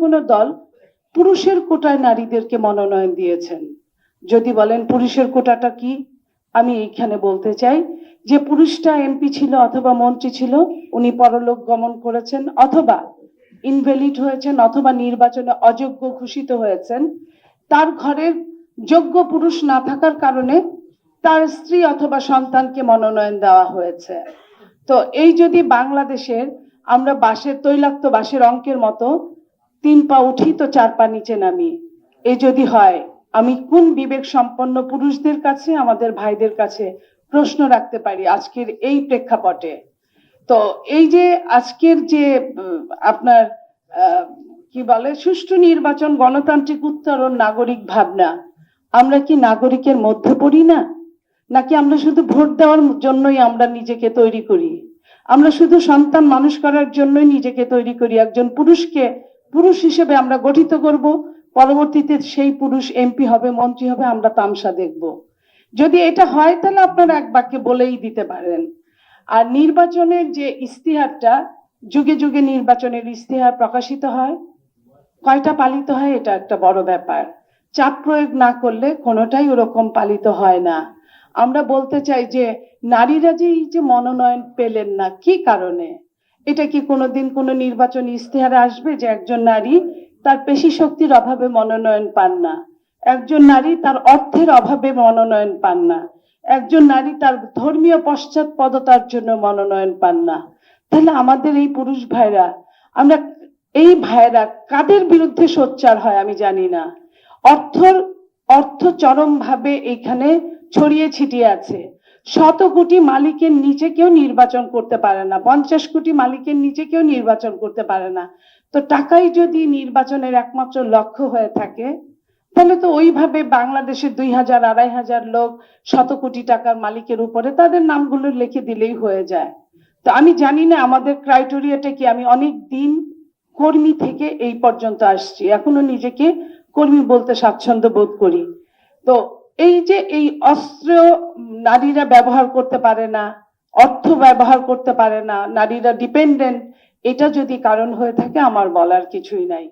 কোনো দল পুরুষের কোটায় নারীদেরকে মনোনয়ন দিয়েছেন। যদি বলেন পুরুষের কোটাটা কি, আমি এইখানে বলতে চাই যে পুরুষটা এমপি ছিল অথবা মন্ত্রী ছিল, উনি পরলোক গমন করেছেন অথবা ইনভ্যালিড হয়েছেন অথবা নির্বাচনে অযোগ্য ঘোষিত হয়েছেন, তার ঘরের যোগ্য পুরুষ না থাকার কারণে তার স্ত্রী অথবা সন্তানকে মনোনয়ন দেওয়া হয়েছে। তো এই যদি বাংলাদেশের আমরা বাঁশের তৈলাক্ত বাঁশের অঙ্কের মতো 3 পা উঠি তো 4 পা নিচে নামি, এই যদি হয়, আমি কোন বিবেক সম্পন্ন পুরুষদের কাছে, আমাদের ভাইদের কাছে প্রশ্ন রাখতে পারি আজকের এই প্রেক্ষাপটে। তো এই যে আজকের যে আপনার কি বলে সুষ্ঠু নির্বাচন, গণতান্ত্রিক উত্তরণ, নাগরিক ভাবনা, আমরা কি নাগরিকের মধ্যে পড়ি না? নাকি আমরা শুধু ভোট দেওয়ার জন্যই আমরা নিজেকে তৈরি করি? আমরা শুধু সন্তান মানুষ করার জন্যই নিজেকে তৈরি করি? একজন পুরুষকে পুরুষ হিসেবে আমরা গঠিত করব, পরবর্তীতে সেই পুরুষ এমপি হবে, মন্ত্রী হবে, আমরা তামসা দেখব। যদি এটা হয় তাহলে আপনারা এক বাক্যে বলেই দিতে পারেন। আর নির্বাচনের যে ইস্তিহারটা, যুগে যুগে নির্বাচনের ইস্তিহার প্রকাশিত হয়, কয়টা পালিত হয় এটা একটা বড় ব্যাপার। চাপ প্রয়োগ না করলে কোনোটাই ওরকম পালিত হয় না। আমরা বলতে চাই যে নারীরা যে এই যে মনোনয়ন পেলেন না, কি কারণে? এটা কি কোনোদিন কোনো নির্বাচনী ইস্তেহারে আসবে যে একজন নারী তার পেশি শক্তির অভাবে মনোনয়ন পান না, একজন নারী তার অর্থের অভাবে মনোনয়ন পান না, একজন নারী তার ধর্মীয় পশ্চাৎপদতার জন্য মনোনয়ন পান না? তাহলে আমাদের এই পুরুষ ভাইরা, আমরা এই ভাইরা কাদের বিরুদ্ধে সোচ্চার হয় আমি জানি না। অর্থ চরম ভাবে এখানে ছড়িয়ে ছিটিয়ে আছে। 100 কোটি মালিকের নিচে কেউ নির্বাচন করতে পারে না, 50 কোটি মালিকের নিচে কেউ নির্বাচন করতে পারে না। তো টাকাই যদি নির্বাচনের একমাত্র লক্ষ্য হয়ে থাকে, তাহলে তো ওইভাবে বাংলাদেশে 2000 2500 লোক 100 কোটি টাকার মালিকের উপরে তাদের নামগুলো লিখে দিলেই হয়ে যায়। তো আমি জানি না আমাদের ক্রাইটেরিয়াটা কি। আমি অনেক দিন কর্মী থেকে এই পর্যন্ত আসছি, এখনো নিজেকে কর্মী বলতে স্বাচ্ছন্দ্য বোধ করি। তো এই যে এই অস্ত্র নারীরা ব্যবহার করতে পারে না, অর্থ ব্যবহার করতে পারে না, নারীরা ডিপেন্ডেন্ট, এটা যদি কারণ হয়ে থাকে আমার বলার কিছুই নাই।